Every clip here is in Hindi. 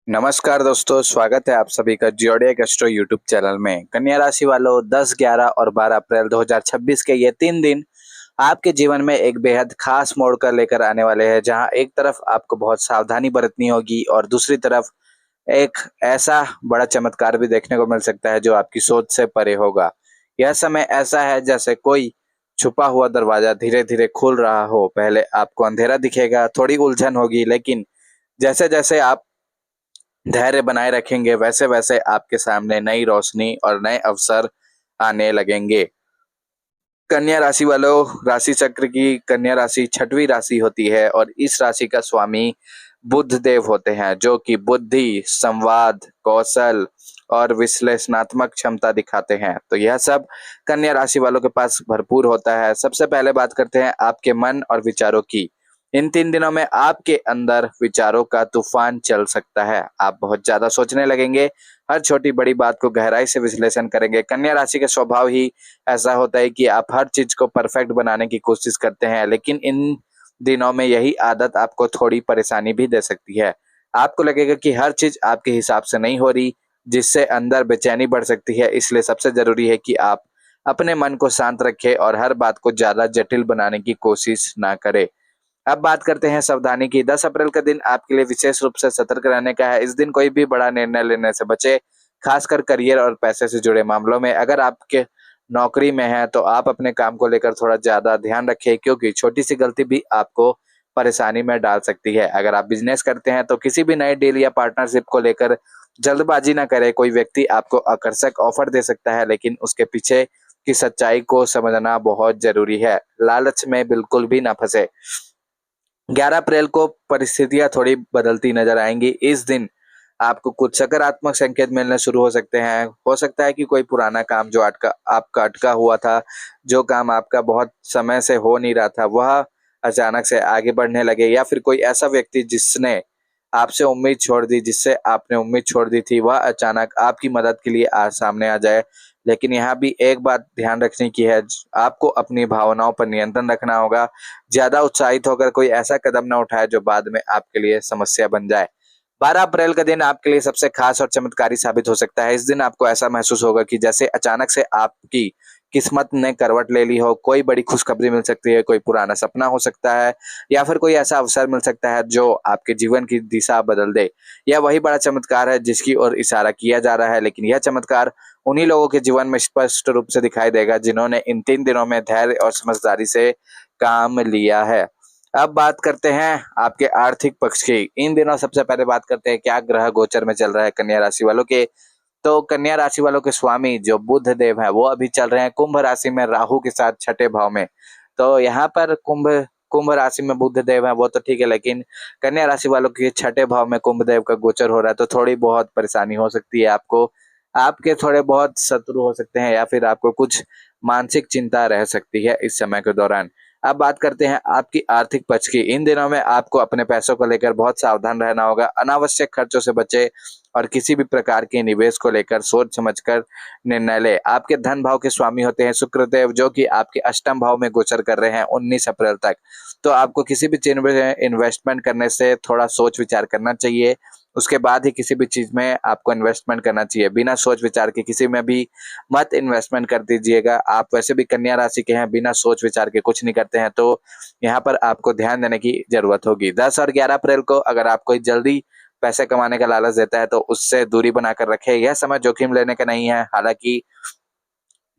नमस्कार दोस्तों, स्वागत है आप सभी का ज़ोडिएक एस्ट्रो यूट्यूब चैनल में। कन्या राशि वालों, 10, 11 और 12 अप्रैल 2026 के ये 3 दिन आपके जीवन में एक बेहद खास मोड़ कर लेकर आने वाले हैं, जहां एक तरफ आपको बहुत सावधानी बरतनी होगी और दूसरी तरफ एक ऐसा बड़ा चमत्कार भी देखने को मिल सकता है जो आपकी सोच से परे होगा। यह समय ऐसा है जैसे कोई छुपा हुआ दरवाजा धीरे-धीरे खुल रहा हो। पहले आपको अंधेरा दिखेगा, थोड़ी उलझन होगी, लेकिन जैसे-जैसे आप धैर्य बनाए रखेंगे, वैसे-वैसे आपके सामने नई रोशनी और नए अवसर आने लगेंगे। कन्या राशि वालों, राशि चक्र की कन्या राशि 6वीं राशि होती है और इस राशि का स्वामी बुध देव होते हैं, जो कि बुद्धि, संवाद, कौशल और विश्लेषणात्मक क्षमता दिखाते हैं। तो यह सब कन्या राशि वालों के पास भरपूर होता है। सबसे पहले बात करते हैं आपके मन और विचारों की। इन 3 दिनों में आपके अंदर विचारों का तूफान चल सकता है। आप बहुत ज़्यादा सोचने लगेंगे, हर छोटी-बड़ी बात को गहराई से विश्लेषण करेंगे। कन्या राशि का स्वभाव ही ऐसा होता है कि आप हर चीज़ को परफेक्ट बनाने की कोशिश करते हैं, लेकिन इन दिनों में यही आदत आपको थोड़ी परेशानी भी दे सकती है। आपको लगेगा कि हर चीज़ आपके हिसाब से नहीं हो रही, जिससे अंदर बेचैनी बढ़ सकती है। इसलिए सबसे ज़रूरी है कि आप अपने मन को शांत रखें और हर बात को ज़्यादा जटिल बनाने की कोशिश ना करें। अब बात करते हैं सावधानी की। 10 अप्रैल का दिन आपके लिए विशेष रूप से सतर्क रहने का है। इस दिन कोई भी बड़ा निर्णय लेने से बचें, खासकर करियर और पैसे से जुड़े मामलों में। अगर आपके नौकरी में हैं, तो आप अपने काम को लेकर थोड़ा ज़्यादा ध्यान रखें, क्योंकि छोटी-सी गलती भी आपको परेशानी में डाल सकती है। अगर आप बिज़नेस करते हैं, तो किसी भी नए डील या पार्टनरशिप को लेकर जल्दबाजी ना करें। कोई व्यक्ति आपको आकर्षक ऑफ़र दे सकता है, लेकिन उसके पीछे की सच्चाई को समझना बहुत ज़रूरी है। लालच में बिल्कुल भी ना फँसें। 11 अप्रैल को परिस्थितियाँ थोड़ी बदलती नज़र आएँगी। इस दिन आपको कुछ सकारात्मक संकेत मिलने शुरू हो सकते हैं। हो सकता है कि कोई पुराना काम जो आपका अटका हुआ था, जो काम आपका बहुत समय से हो नहीं रहा था, वह अचानक से आगे बढ़ने लगे, या फिर कोई ऐसा व्यक्ति जिसने आपसे उम्मीद छोड़ दी, जिससे आपने उम्मीद छोड़ दी थी, वह अचानक आपकी मदद के लिए सामने आ जाए। लेकिन यहाँ भी एक बात ध्यान रखने की है, आपको अपनी भावनाओं पर नियंत्रण रखना होगा। ज़्यादा उत्साहित होकर कोई ऐसा कदम ना उठाएँ जो बाद में आपके लिए समस्या बन जाए। 12 अप्रैल का दिन आपके लिए सबसे खास और चमत्कारी साबित हो सकता है। इस दिन आपको ऐसा महसूस होगा कि जैसे अचानक से आपकी किस्मत ने करवट ले ली हो। कोई बड़ी खुशखबरी मिल सकती है, कोई पुराना सपना हो सकता है, या फिर कोई ऐसा अवसर मिल सकता है जो आपके जीवन की दिशा बदल दे। यह वही बड़ा चमत्कार है जिसकी ओर इशारा किया जा रहा है, लेकिन यह चमत्कार उन्हीं लोगों के जीवन में स्पष्ट रूप से दिखाई देगा जिन्होंने इन 3 दिनों में धैर्य और समझदारी से काम लिया है। अब बात करते हैं आपके आर्थिक पक्ष की। इन दिनों सबसे पहले बात करते हैं क्या ग्रह गोचर में चल रहा है कन्या राशि वालों के। तो कन्या राशि वालों के स्वामी जो बुध देव हैं, वो अभी चल रहे हैं कुंभ राशि में राहु के साथ 6ठे भाव में। तो यहाँ पर कुंभ कुंभ राशि में बुध देव हैं, वो तो ठीक है, लेकिन कन्या राशि वालों के 6ठे भाव में कुंभ देव का गोचर हो रहा है, तो थोड़ी बहुत परेशानी हो सकती है आपको। आपके थोड़े बहुत शत्रु हो सकते हैं, या फिर आपको कुछ मानसिक चिंता रह सकती है इस समय के दौरान। अब बात करते हैं आपकी आर्थिक पक्ष की। इन दिनों में आपको अपने पैसों को लेकर बहुत सावधान रहना होगा। अनावश्यक खर्चों से बचें और किसी भी प्रकार के निवेश को लेकर सोच समझकर निर्णय लें। आपके धन भाव के स्वामी होते हैं शुक्रदेव, जो कि आपके अष्टम भाव में गोचर कर रहे हैं 19 अप्रैल तक। तो आपको किसी भी चीज़ में इन्वेस्टमेंट करने से थोड़ा सोच विचार करना चाहिए। उसके बाद ही किसी भी चीज़ में आपको इन्वेस्टमेंट करना चाहिए। बिना सोच विचार के किसी में भी मत इन्वेस्टमेंट कर दीजिएगा। आप वैसे भी कन्या राशि के हैं, बिना सोच विचार के कुछ नहीं करते हैं, तो यहाँ पर आपको ध्यान देने की ज़रूरत होगी। 10 और 11 अप्रैल को अगर आप कोई जल्दी पैसे कमाने का लालच देता है, तो उससे दूरी बनाकर रखें। यह समय जोखिम लेने का नहीं है। हालाँकि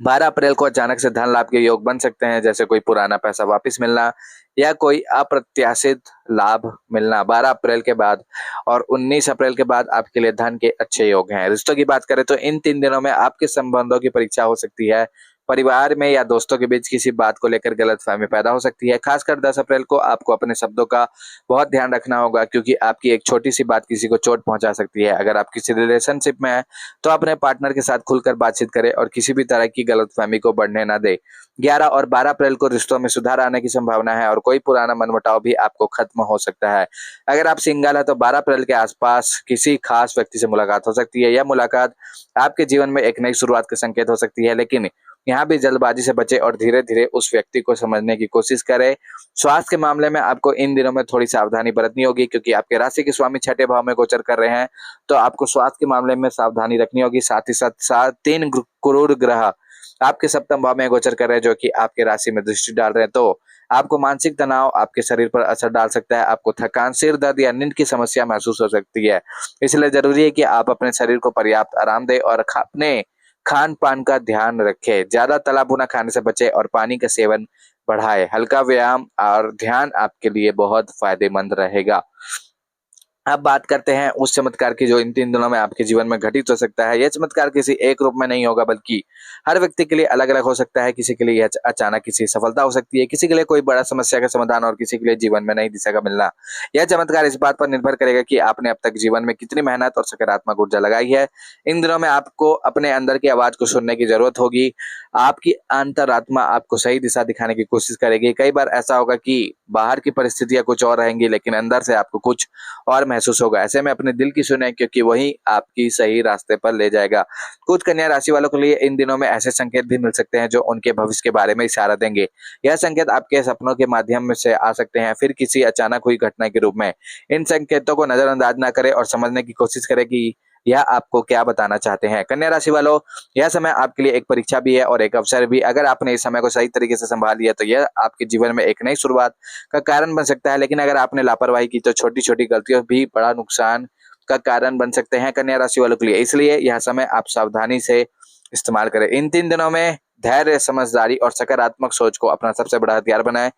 12 अप्रैल को अचानक से धन लाभ के योग बन सकते हैं, जैसे कोई पुराना पैसा वापस मिलना या कोई अप्रत्याशित लाभ मिलना 12 अप्रैल के बाद। और 19 अप्रैल के बाद आपके लिए धन के अच्छे योग हैं। रिश्तों की बात करें तो इन 3 दिनों में आपके संबंधों की परीक्षा हो सकती है। परिवार में या दोस्तों के बीच किसी बात को लेकर गलतफहमी पैदा हो सकती है। खासकर 10 अप्रैल को आपको अपने शब्दों का बहुत ध्यान रखना होगा, क्योंकि आपकी एक छोटी-सी बात किसी को चोट पहुँचा सकती है। अगर आप किसी रिलेशनशिप में हैं, तो अपने पार्टनर के साथ खुलकर बातचीत करें और किसी भी तरह की गलतफहमी को बढ़ने ना दें। 11 और 12 अप्रैल को रिश्तों में सुधार आने की संभावना है और कोई पुराना मनमुटाव भी आपको खत्म हो सकता है। अगर आप सिंगल हैं, तो 12 अप्रैल के आसपास किसी खास व्यक्ति से मुलाकात हो सकती है। यह मुलाकात आपके जीवन में एक नई शुरुआत का संकेत हो सकती है, लेकिन यहाँ भी जल्दबाजी से बचे और धीरे धीरे उस व्यक्ति को समझने की कोशिश करें। स्वास्थ्य के मामले में आपको इन दिनों में थोड़ी सावधानी बरतनी होगी, क्योंकि आपके राशि के स्वामी छठे भाव में गोचर कर रहे हैं, तो आपको स्वास्थ्य के मामले में सावधानी रखनी होगी। साथ ही साथ 3 क्रूर ग्रह आपके सप्तम भाव में गोचर कर रहे हैं, जो कि आपके राशि में दृष्टि डाल रहे हैं, तो आपको मानसिक तनाव आपके शरीर पर असर डाल सकता है। आपको थकान, सिर दर्द या नींद की समस्या महसूस हो सकती है। इसलिए जरूरी है कि आप अपने शरीर को पर्याप्त आराम दें और अपने खान पान का ध्यान रखें। ज्यादा तला भुना खाने से बचें और पानी का सेवन बढ़ाएं। हल्का व्यायाम और ध्यान आपके लिए बहुत फायदेमंद रहेगा। अब बात करते हैं उस चमत्कार की जो इन 3 दिनों में आपके जीवन में घटित हो सकता है। यह चमत्कार किसी एक रूप में नहीं होगा, बल्कि हर व्यक्ति के लिए अलग अलग हो सकता है। किसी के लिए यह अचानक किसी सफलता हो सकती है, किसी के लिए कोई बड़ा समस्या का समाधान और किसी के लिए जीवन में नई दिशा का मिलना। यह चमत्कार इस बात पर निर्भर करेगा कि आपने अब तक जीवन में कितनी मेहनत और सकारात्मक ऊर्जा लगाई है। इन दिनों में आपको अपने अंदर की आवाज को सुनने की जरूरत होगी। आपकी अंतरात्मा आपको सही दिशा दिखाने की कोशिश करेगी। कई बार ऐसा होगा कि बाहर की परिस्थितियां कुछ और रहेंगी, लेकिन अंदर से आपको कुछ और महसूस होगा। ऐसे में अपने दिल की सुने, क्योंकि वही आपकी सही रास्ते पर ले जाएगा। कुछ कन्या राशि वालों के लिए इन दिनों में ऐसे संकेत भी मिल सकते हैं जो उनके भविष्य के बारे में इशारा देंगे। यह संकेत आपके सपनों के माध्यम से आ सकते हैं, फिर किसी अचानक हुई घटना के रूप में। इन संकेतों को नजरअंदाज ना करें और समझने की कोशिश करें कि यह आपको क्या बताना चाहते हैं। कन्या राशि वालों, यह समय आपके लिए एक परीक्षा भी है और एक अवसर भी। अगर आपने इस समय को सही तरीके से संभाल लिया तो यह आपके जीवन में एक नई शुरुआत का कारण बन सकता है, लेकिन अगर आपने लापरवाही की तो छोटी छोटी गलतियों भी बड़ा नुकसान का कारण बन सकते हैं कन्या राशि वालों के लिए। इसलिए यह समय आप सावधानी से इस्तेमाल करें। इन 3 दिनों में धैर्य, समझदारी और सकारात्मक सोच को अपना सबसे बड़ा हथियार बनाएं।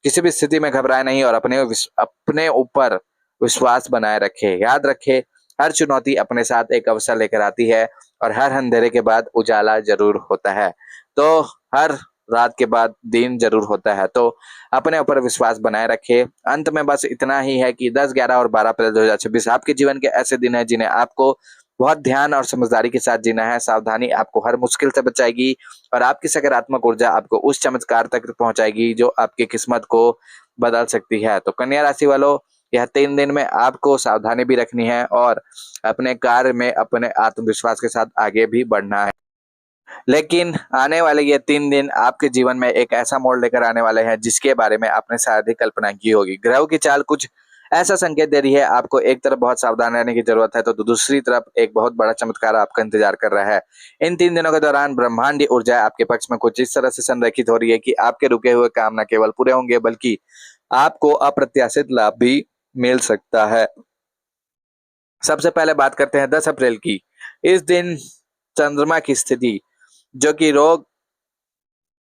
किसी भी स्थिति में घबराए नहीं और अपने ऊपर विश्वास बनाए रखें। याद रखें, हर चुनौती अपने साथ एक अवसर लेकर आती है और हर अंधेरे के बाद उजाला जरूर होता है। तो हर रात के बाद दिन जरूर होता है, तो अपने ऊपर विश्वास बनाए रखें। अंत में बस इतना ही है कि 10, 11 और 12 अप्रैल 2026 आपके जीवन के ऐसे दिन हैं जिन्हें आपको बहुत ध्यान और समझदारी के साथ जीना है। सावधानी आपको हर मुश्किल से बचाएगी और आपकी सकारात्मक ऊर्जा आपको उस चमत्कार तक पहुंचाएगी जो आपकी किस्मत को बदल सकती है। तो कन्या राशि वालों, यह 3 दिन में आपको सावधानी भी रखनी है और अपने कार्य में अपने आत्मविश्वास के साथ आगे भी बढ़ना है। लेकिन आने वाले ये 3 दिन आपके जीवन में एक ऐसा मोड़ लेकर आने वाले हैं जिसके बारे में आपने शायद ही कल्पना की होगी। ग्रहों की चाल कुछ ऐसा संकेत दे रही है। आपको एक तरफ बहुत सावधान रहने की जरूरत है, तो दूसरी तरफ एक बहुत बड़ा चमत्कार आपका इंतजार कर रहा है। इन 3 दिनों के दौरान ब्रह्मांडी ऊर्जा आपके पक्ष में कुछ इस तरह से संरेखित हो रही है कि आपके रुके हुए काम न केवल पूरे होंगे, बल्कि आपको अप्रत्याशित लाभ भी मिल सकता है। सबसे पहले बात करते हैं 10 अप्रैल की। इस दिन चंद्रमा की स्थिति, जो कि रोग,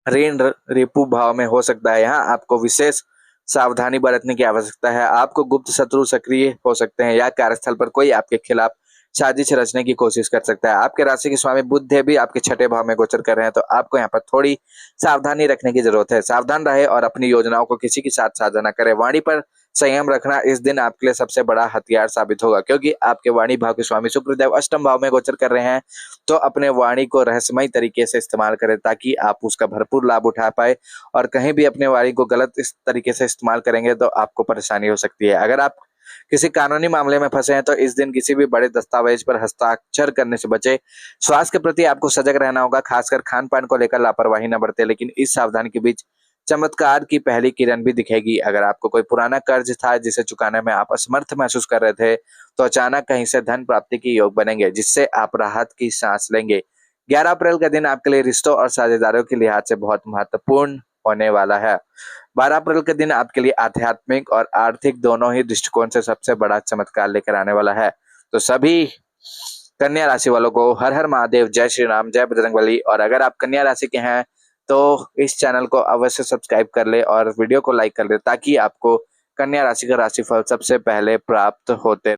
ऋण, रिपु भाव में हो सकता है। यहाँ आपको विशेष सावधानी बरतने की आवश्यकता है। आपको गुप्त शत्रु सक्रिय हो सकते हैं या कार्यस्थल पर कोई आपके खिलाफ साजिश रचने की कोशिश कर सकता है। आपके राशि के स्वामी बुध भी आपके छठे भाव में गोचर कर रहे हैं, तो आपको यहाँ पर थोड़ी सावधानी रखने की जरूरत है। सावधान रहे और अपनी योजनाओं को किसी के साथ साझा न करें। वाणी पर संयम रखना इस दिन आपके लिए सबसे बड़ा हथियार साबित होगा, क्योंकि आपके वाणी भाव के स्वामी शुक्रदेव अष्टम भाव में गोचर कर रहे हैं। तो अपने वाणी को रहस्यमय तरीके से इस्तेमाल करें ताकि आप उसका भरपूर लाभ उठा पाए, और कहीं भी अपने वाणी को गलत इस तरीके से इस्तेमाल करेंगे तो आपको परेशानी हो सकती है। अगर आप किसी कानूनी मामले में फंसे हैं तो इस दिन किसी भी बड़े दस्तावेज पर हस्ताक्षर करने से बचे। स्वास्थ्य के प्रति आपको सजग रहना होगा, खासकर खान पान को लेकर लापरवाही न बरते। लेकिन इस सावधानी के बीच चमत्कार की पहली किरण भी दिखेगी। अगर आपको कोई पुराना कर्ज था जिसे चुकाने में आप असमर्थ महसूस कर रहे थे, तो अचानक कहीं से धन प्राप्ति के योग बनेंगे, जिससे आप राहत की सांस लेंगे। 11 अप्रैल का दिन आपके लिए रिश्तों और साझेदारों के लिहाज से बहुत महत्वपूर्ण होने वाला है। 12 अप्रैल के दिन आपके लिए आध्यात्मिक और आर्थिक दोनों ही दृष्टिकोण से सबसे बड़ा चमत्कार लेकर आने वाला है। तो सभी कन्या राशि वालों को हर हर महादेव, जय श्री राम, जय बजरंगबली। और अगर आप कन्या राशि के हैं तो इस चैनल को अवश्य सब्सक्राइब कर ले और वीडियो को लाइक कर ले, ताकि आपको कन्या राशि का राशिफल सबसे पहले प्राप्त होते